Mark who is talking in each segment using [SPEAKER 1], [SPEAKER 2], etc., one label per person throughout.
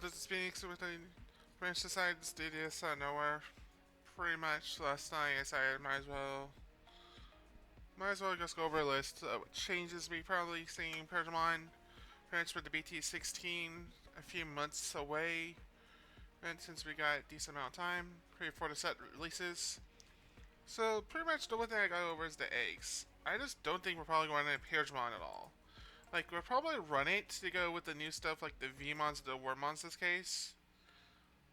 [SPEAKER 1] this is Phoenix with a branch decided to do this out of nowhere. Pretty much last night I decided might as well just go over a list of changes we probably seen Pokemon branch with the BT16 a few months away. And since we got a decent amount of time before the set releases. So pretty much the one thing I got over is the eggs. I just don't think we're probably going to Imperialdramon at all. Like, we'll probably run it to go with the new stuff like the V-Mons and the Wormmons in this case.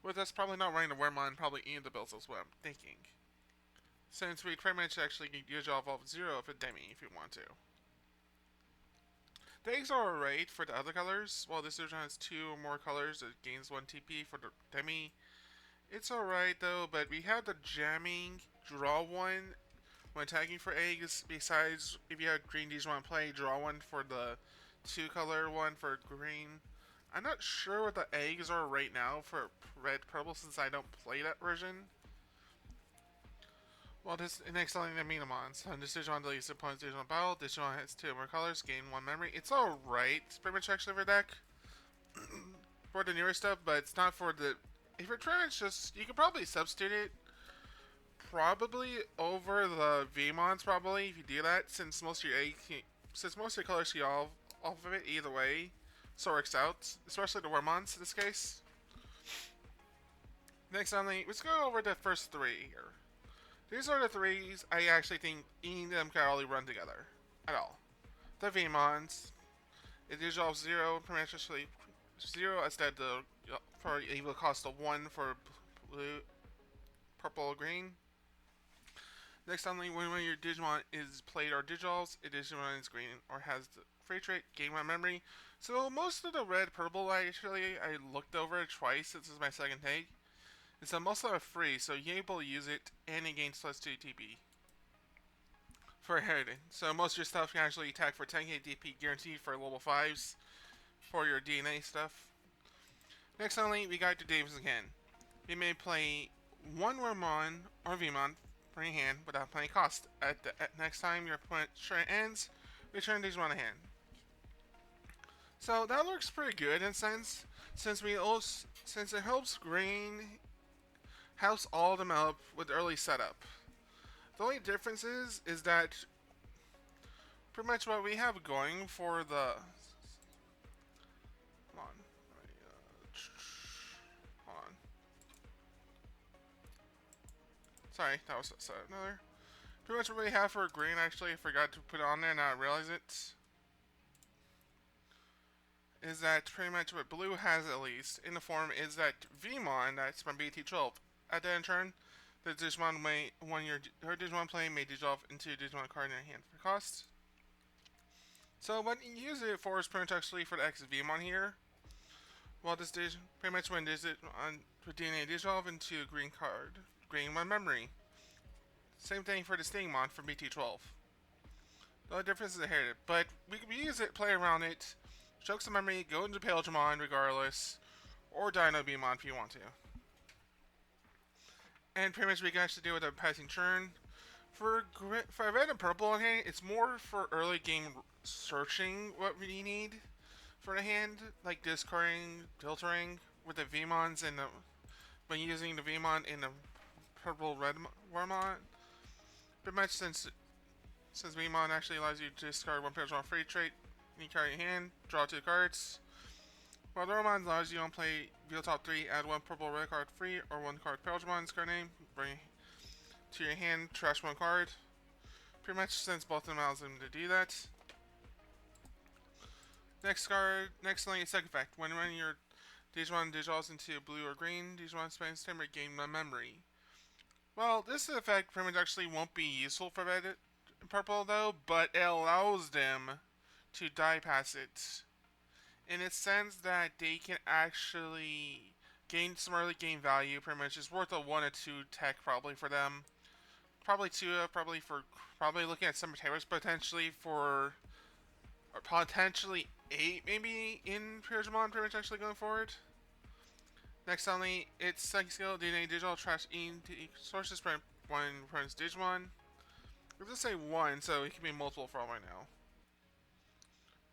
[SPEAKER 1] With us probably not running the Wormmon, probably eating the bills is what I'm thinking. Since we pretty much actually can use Evolve Zero for Demi if you want to. The eggs are alright for the other colors. While this version has 2 or more colors, it gains 1 TP for the Demi. It's alright though, but we have the jamming, draw 1 when attacking for eggs. Besides, if you have green Digimon play, draw 1 for the 2 color one for green. I'm not sure what the eggs are right now for red purple since I don't play that version. Well, this next selling the Minamon. So this Digimon deletes the opponent's Digimon battle. Digimon has 2 more colors, gain 1 memory. It's alright. It's pretty much actually for deck. For the newer stuff, but it's not for the... If you're trying to just... You could probably substitute it. Probably over the V-Mons, probably, if you do that, since most of your colors see off of it either way. So it works out. Especially the Wormmons in this case. Next on let's go over the first 3 here. These are the 3s I actually think eating them can really run together. At all. The V-Mons. It dissolves 0, permanently 0 instead of for evil cost of 1 for blue, purple, or green. Next on when your Digimon is played or dissolves, a Digimon is green or has the free trait, gain 1 memory. So most of the red purple I looked over twice, this is my second take. And so most of them are free, so you're able to use it and it gains plus 2 TP. For Heritage. So most of your stuff can actually attack for 10k DP guaranteed for level 5s for your DNA stuff. Next only, we got the Davis again. You may play 1 Wormmon or Vmon from your hand without playing cost. At next time your opponent's turn ends, return Digimon to hand. So that looks pretty good in a sense, since it helps green house all of them up with early setup. The only difference is that pretty much what we have going for the... Hold on. Hold on. Sorry, that was another. Pretty much what we have for green, actually, I forgot to put it on there and I realized it. Is that pretty much what blue has at least in the form is that Vmon that's from BT12. At the end turn, the Digimon her Digimon play may dissolve into a Digimon card in your hand for cost. So what you use it for is pretty much actually for the XVmon here. Well, this pretty much when this on DNA dissolve into a green card, green 1 memory. Same thing for the Stingmon from BT12. The only difference is inherited, but we can use it, play around it, choke some memory, go into Imperialdramon regardless, or Dino Beamon if you want to. And pretty much we can actually do with a passing turn. For red and purple in hand, it's more for early game searching what we need for the hand, like discarding, filtering with the Vmons and when using the Vmon in the purple red Wormmon. Pretty much since Vmon actually allows you to discard 1 Pokemon free trait, any card in your hand, draw 2 cards. While the Wormmon allows you to play View top 3, add 1 purple red card free or 1 card Imperialdramon's card name, bring to your hand, trash 1 card. Pretty much since both of them allows them to do that. Next lane is second effect. When your Digimon dissolves into blue or green, Digimon spends time to gain 1 memory. Well, this effect pretty much actually won't be useful for red and purple though, but it allows them to bypass it. In a sense that they can actually gain some early game value, pretty much it's worth a 1 or 2 tech probably for them. Probably 2, probably looking at some potatoes potentially for, or potentially 8 maybe in Imperialdramon pretty much actually going forward. Next only, it's second skill, DNA digital trash into sources for 1 opponent's Digimon. We'll just say 1, so it can be multiple for all right now.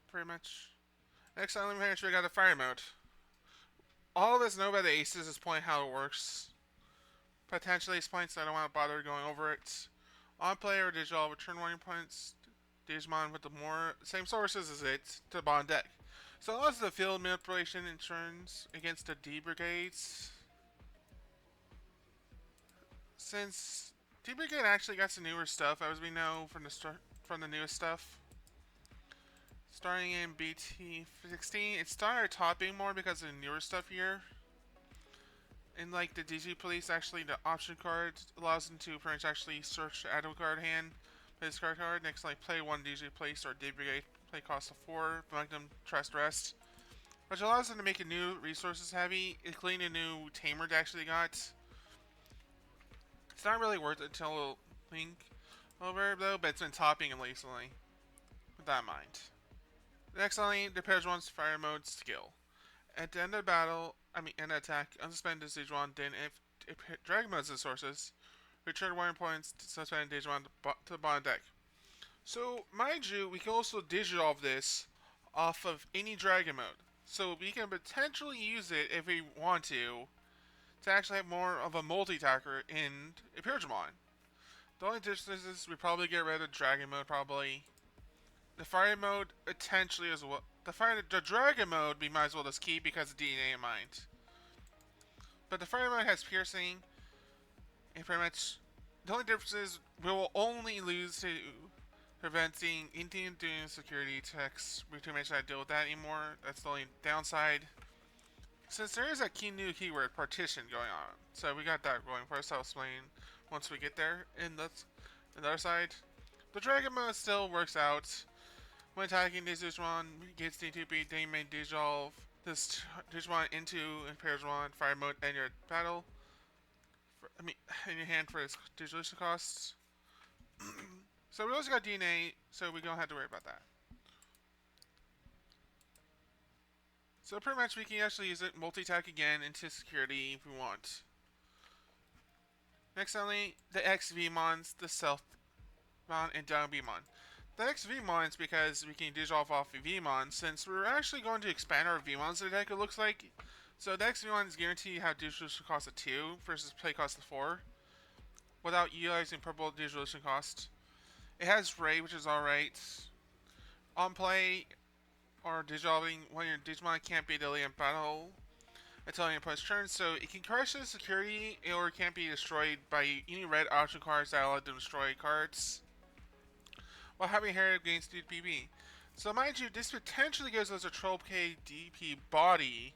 [SPEAKER 1] Pretty much. Next on we got a fire mode. all of us know about the aces at this point how it works. Potentially ace points, so I don't want to bother going over it. On play or digital, return 1 points. Digimon with the more same sources as it to the bottom deck. So unless the field manipulation insurance against the D brigades. Since D Brigade actually got some newer stuff, as we know from the newest stuff. Starting in BT16, it started topping more because of the newer stuff here. And like the DG Police, actually the option card allows them to pretty much actually search the item card hand, play this card. Next, like play 1 DG Police or D Brigade, play cost of 4, Magnum Trust Rest. Which allows them to make a new resources heavy, including a new tamer they actually got. It's not really worth it until Link over though, but it's been topping him recently. With that in mind. Next only, the Imperialdramon's fire mode skill. At the end of battle, end of attack, unsuspend the Digimon, then if Dragon modes the sources, return 1 points to suspend Digimon to the bottom deck. So, mind you, we can also Digivolve this off of any Dragon mode. So we can potentially use it if we want to actually have more of a multi-attacker in Imperialdramon. The only difference is we probably get rid of Dragon mode, probably. The fire mode, potentially as well. The Dragon mode, we might as well just keep because of DNA in mind. But the fire mode has piercing, and pretty much the only difference is we will only lose to preventing Indian doing security checks. We too much not deal with that anymore. That's the only downside. Since there is a key new keyword partition going on, so we got that going for us. I'll explain once we get there. And that's the other side. The Dragon mode still works out. When attacking this Digimon gets D2B, then you may dissolve this Digimon into Imperialdramon fire mode and your battle. In your hand for its dissolution costs. So we also got DNA, so we don't have to worry about that. So pretty much we can actually use it multi-attack again into security if we want. Next only, the XVmons, the Self-Mon, and Down Vmon. The XVmons because we can dissolve off Vmon since we're actually going to expand our Vmons in the deck, it looks like. So the XVmon is guaranteed to have dissolution cost of 2 versus play cost of 4 without utilizing purple dissolution cost. It has Ray, which is alright. On play or dissolving when your Digimon can't be deleted in battle until your opponent's turn, so it can crush the security or it can't be destroyed by any red option cards that allow them to destroy cards while having Heritage against DPB. So mind you, this potentially gives us a 12k DP body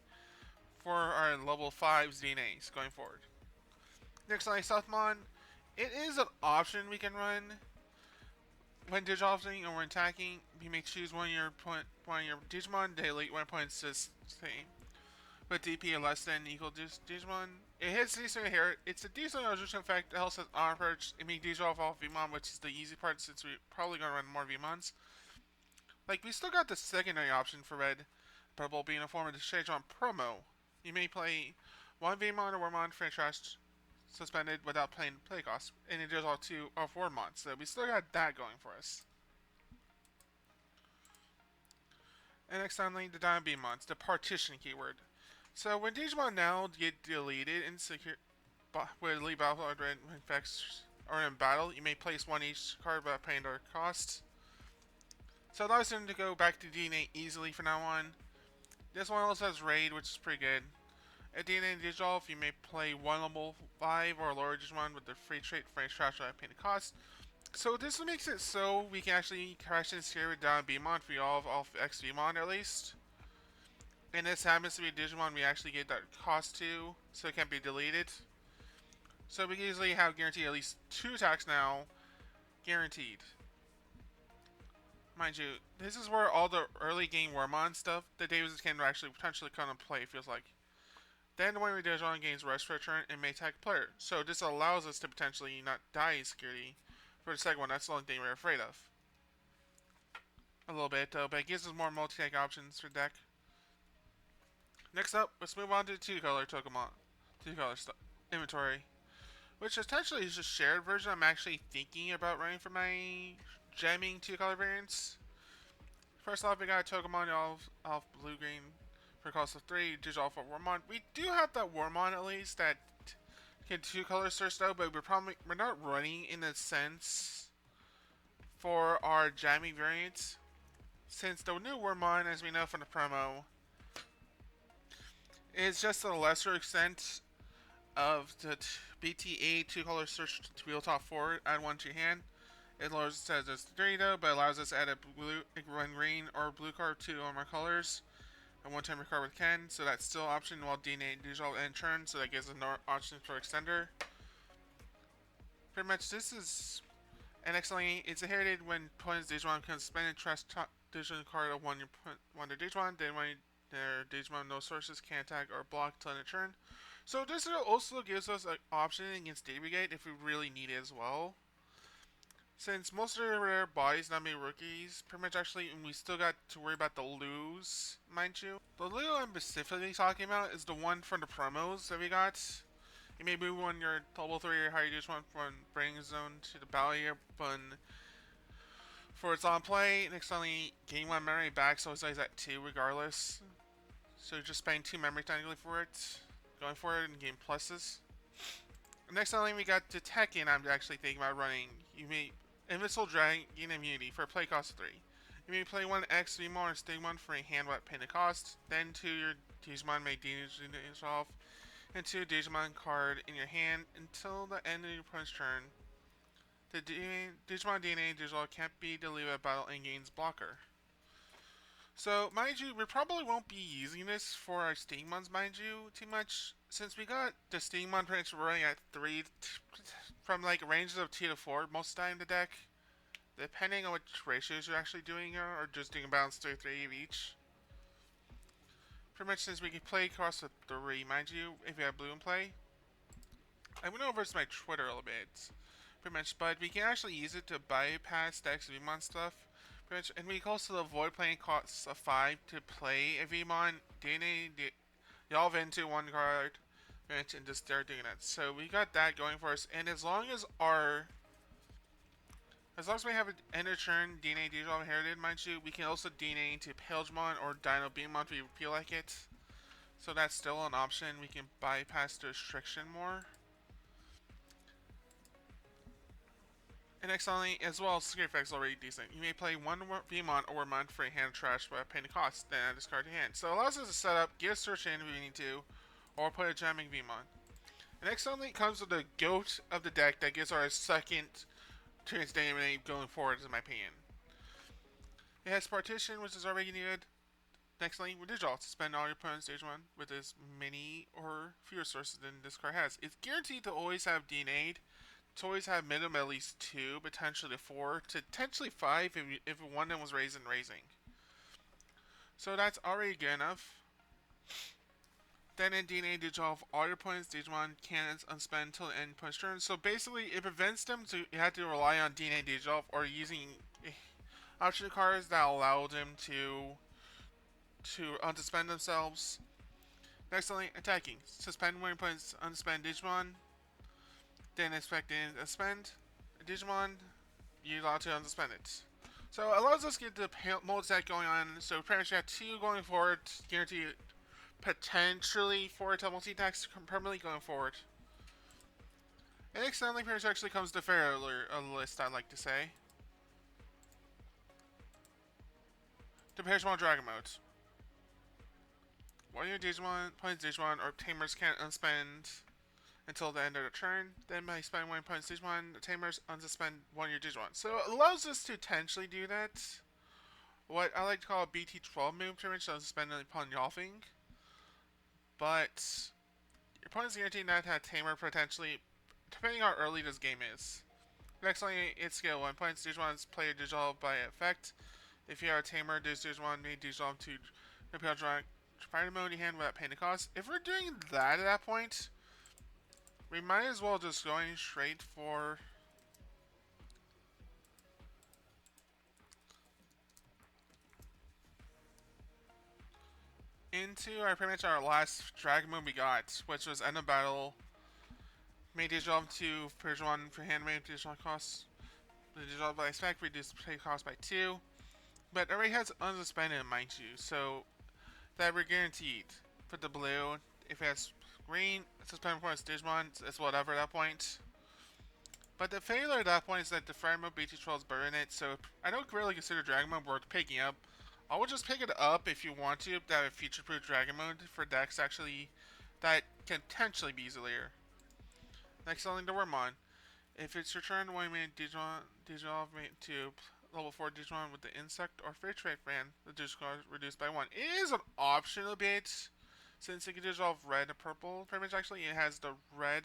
[SPEAKER 1] for our level 5's DNAs going forward. Next on Southmon, it is an option we can run. When dissolving or when attacking, you may choose one of your Digimon to delete 1 point to same. With DP of less than equal Digimon. It hits decent here. It's a decent resolution effect that helps us on approach. It may dissolve all Vmon, which is the easy part since we're probably going to run more Vmons. Like, we still got the secondary option for red, purple being a form of the Shadron promo. You may play 1 Vmon or Wormmon franchise suspended without paying play cost, and it does all 2 or 4 months, so we still got that going for us. And next finally, the Diamond Beamons, the partition keyword. So when Digimon now get deleted in with leave battle or effects or in battle, you may place 1 each card without paying their cost. So it allows them to go back to DNA easily from now on. This one also has Raid, which is pretty good. At DNA Digivolve, you may play 1 level 5 or lower Digimon with the free trait for any trash without paying the cost. So this makes it so we can actually crash and scare it down Beamon for all of XVmon at least. And this happens to be a Digimon we actually get that cost to, so it can't be deleted. So we can easily have guaranteed at least 2 attacks now, guaranteed. Mind you, this is where all the early game Wormmon stuff that Davis can actually potentially come into play, feels like. Then when we Digimon gains rest for a turn and may attack a player. So this allows us to potentially not die in security for the second one. That's the only thing we're afraid of. A little bit though, but it gives us more multi-attack options for deck. Next up, let's move on to the 2-color Pokemon. 2-color inventory. Which essentially is just shared version I'm actually thinking about running for my gemming 2-color variants. First off, we got Pokemon off blue-green For cost of 3, Digivolve for Wormmon. We do have that Wormmon at least that can 2 color search though, but we're not running in a sense for our jamming variants. Since the new Wormmon, as we know from the promo, is just a lesser extent of the BTA 2 color search to wheel top 4, add 1 to your hand. It lowers it says it's 3 though, but allows us to add a blue, one green or blue card to on our colors. And one time card with Ken, so that's still an option while DNA Digivolve and turn, so that gives us no option for extender. Pretty much this is an excellent. It's inherited when opponent's Digimon can spend and trash Digimon card of one their Digimon, then when their Digimon no sources can attack or block till end of turn. So this also gives us an option against Brigade if we really need it as well. Since most of the rare bodies not many rookies, pretty much actually, and we still got to worry about the Lus, mind you. The Lu I'm specifically talking about is the one from the promos that we got. You may move when you're level 3 or higher, you just want from Bring Zone to the Battle Area, but for its on play, next only gain 1 memory back, so it's always at 2 regardless. So you're just spending 2 memory technically for it, going for it and gain pluses. Next only we got the Tekken I'm actually thinking about running. You may Invincible Dragon immunity for a play cost of 3. You may play 1 X Vmon or Stigmon for a hand what pin the cost. Then 2 your Digimon may Digivolve and 2 Digimon card in your hand until the end of your opponent's turn. The Digimon DNA Digivolve can't be deleted at battle and gains blocker. So, mind you, we probably won't be using this for our Stigmons, mind you, too much. Since we got the Stigmon pretty much running at 3 from like ranges of 2 to 4 most of the time in the deck. Depending on which ratios you're actually doing or just doing a balance 3 of each. Pretty much since we can play across the 3, mind you, if you have blue in play. I went over to my Twitter a little bit. Pretty much, but we can actually use it to bypass the Vmon stuff. Pretty much, and we can also avoid playing costs of 5 to play a Vmon, DNA, Yalve into 1 card, and just start doing that. So we got that going for us, and as long as we have an end of turn DNA Digivolve inherited, mind you, we can also DNA into Imperialdramon or Dino Beammon if we feel like it. So that's still an option. We can bypass the restriction more. And excellently, as well as secret effects already decent. You may play 1 Beammon or Wormmon for a hand trash by paying the cost, then discard your hand. So it allows us to set up, get a search in if we need to, or put a jamming Beammon. And excellently comes with the GOAT of the deck that gives our second Transdamage going forward, in my opinion. It has Partition, which is already needed. Next lane, with Digivolve, suspend all your opponent's stage 1 with as many or fewer sources than this card has. It's guaranteed to always have DNA'd. To always have minimum at least 2, potentially 4, to potentially 5 if one of them was raising. So that's already good enough. Then in DNA Digivolve, all your opponent's Digimon cannons unspend until the end punch turn. So basically, it prevents them to have to rely on DNA Digivolve or using option cards that allow them to unsuspend themselves. Next, attacking. Suspend when your opponent's unspend Digimon. Then expect to spend a Digimon, you're allowed to unsuspend it. So it allows us to get the multi-attack going on. So pretty much you have 2 going forward, guarantee potentially 4 multi-attacks permanently going forward. And externally, pretty much actually comes the fair list, I'd like to say. The Digimon Dragon modes. One of your Digimon, opponent's Digimon, or Tamers can't unspend until the end of the turn. Then by spending 1 opponent's Digimon, the Tamers unsuspend 1 of your Digimon. So it allows us to potentially do that. What I like to call a BT12 move, pretty much unsuspend upon Yalving. But your opponent's guaranteed not to have Tamer potentially, depending on how early this game is. Next line, it's skill. When opponent's Digimon play a Digivolve by effect. If you are a Tamer, this Digimon may Digivolve to Imperialdramon Spider mode in hand without paying the cost. If we're doing that at that point, we might as well just going straight for into our pretty much our last Dragon move we got, which was end of battle. Made Digivolve to Imperialdramon for hand made Digivolve costs. The Digivolve by spec reduced play cost by 2. But it already has unsuspended, mind you, so that we're guaranteed. For the blue, if it has green, suspend points Digimon, it's whatever at that point. But the failure at that point is that the Fire Mode BT Troll is better in it, so I don't really consider Dragon Mode worth picking up. I will just pick it up if you want to, that have future-proof Dragon Mode for decks actually that can potentially be easier. Next, selling the Wormmon. If it's your turn, one man Digimon to level 4 Digimon with the Insect or Fair Trade Fan, the Digimon is reduced by 1. It is an option a bit, since it can Digivolve red and purple. Pretty much actually it has the red.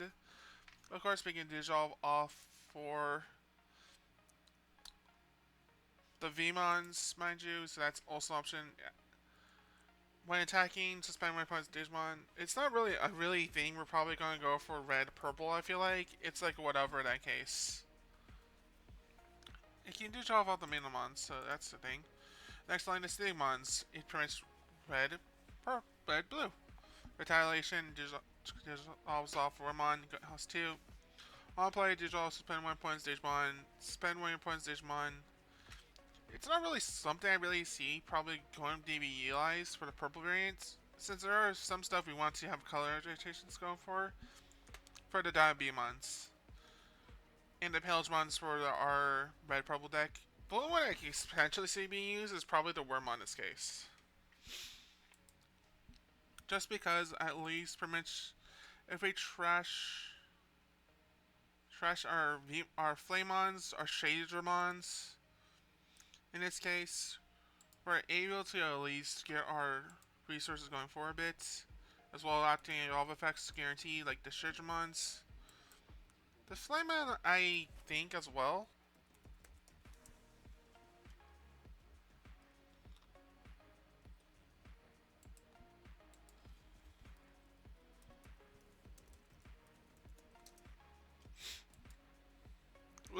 [SPEAKER 1] Of course, we can Digivolve off for the Vmons, mind you, so that's also an option. When attacking, suspend my opponent's Digimon. It's not really a thing. We're probably going to go for red, purple, I feel like. It's like whatever in that case. It can Digivolve all the Minimons, so that's the thing. Next line is Digimons. It permits red, purple, red, blue. Retaliation, Digivolves off Wormmon, cost 2. On play, Digivolve, suspend 1 points Digimon. Spend 1 points Digimon. It's not really something I really see probably going to be utilized for the purple variants, since there are some stuff we want to have color rotations going for the Diabemons. And the Imperialdramons for our red purple deck. The only one I can potentially see being used is probably the Wormmon in this case. Just because at least pretty much if we trash our Flamons, our Shadedramons, in this case, we're able to at least get our resources going for a bit, as well as activating all effects guaranteed, like the Shadedramons. The Flamon, I think, as well.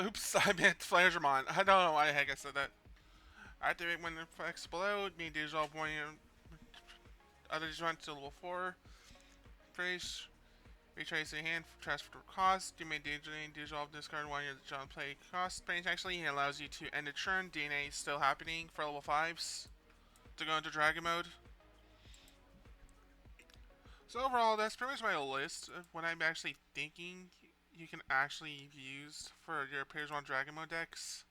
[SPEAKER 1] Oops, I meant Flaredramon. I don't know why the heck I said that. Activate when the effects below, me Digivolve one other Digimon to level 4. Face, retrace the hand, transfer cost. You may Digivolve discard one of the Digimon play cost. But actually, it allows you to end a turn. DNA is still happening for level 5s to go into Dragon Mode. So overall, that's pretty much my list of what I'm actually thinking you can actually use for your Imperialdramon Dragon Mode decks.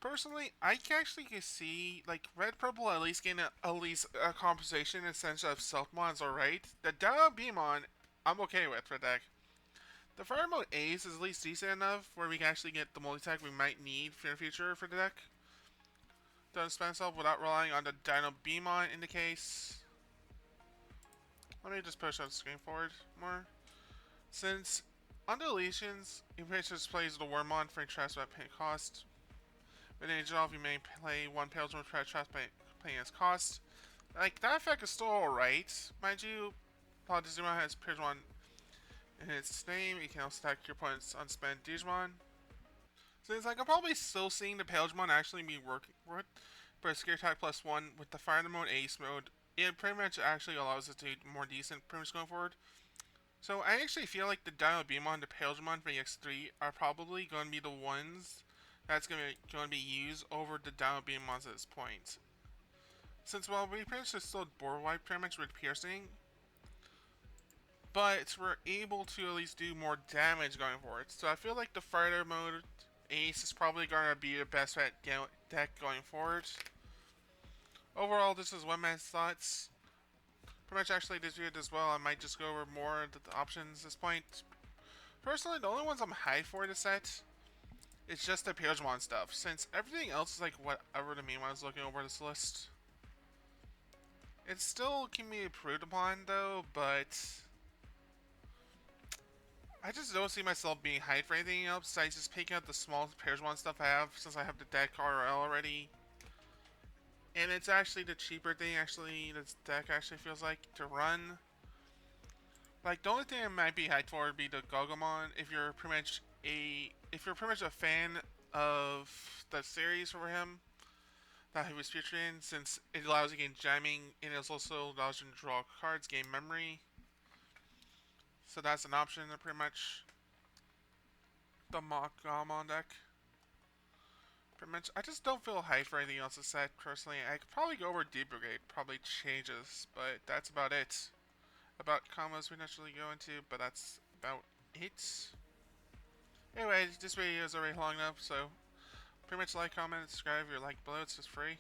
[SPEAKER 1] Personally, I can actually see like red purple at least getting at least a compensation in the sense of Selfmon's alright. The Diabemon, I'm okay with for deck. The Fire Mode Ace is at least decent enough where we can actually get the multi-tech we might need for the future for the deck. Doesn't spend itself without relying on the Diabemon in the case. Let me just push on the screen forward more. Since on deletions, it just plays the Wormmon for interest by paying cost. With an Digivolve, you may play one Imperialdramon for trust by paying its cost. Like, that effect is still alright. Mind you, while Digimon has Imperialdramon in its name, you can also attack your opponent's unspent Digimon. So it's like, I'm probably still seeing the Imperialdramon actually be working with, but Scare Attack plus 1 with the Fire Mode Ace mode, it pretty much actually allows it to be more decent pretty much going forward. So I actually feel like the Diabemon and the Imperialdramon for EX3 are probably going to be the ones that's going to be used over the Diabemons at this point. Since, well, we pretty much still board wipe pretty much with piercing, but we're able to at least do more damage going forward. So I feel like the Fighter Mode Ace is probably going to be the best deck going forward. Overall, this is one man's thoughts. Pretty much actually this video as well, I might just go over more of the options at this point. Personally, the only ones I'm hyped for this set, it's just the Imperialdramon stuff, since everything else is like whatever to me when I was looking over this list. It still can be improved upon though, but I just don't see myself being hyped for anything else besides just picking up the small Imperialdramon stuff I have, since I have the deck RL already. And it's actually the cheaper thing actually this deck actually feels like to run. Like the only thing I might be hyped for would be the Gogomon if you're pretty much a fan of the series for him that he was featured in, since it allows you to gain jamming and it also allows you to draw cards, gain memory. So that's an option pretty much the mock Gogomon deck. Pretty much, I just don't feel hyped for anything else to set, personally. I could probably go over Deep Brigade, probably changes, but that's about it. About combos we naturally go into, but that's about it. Anyway, this video is already long enough, so pretty much like, comment, subscribe if you're like below, it's just free.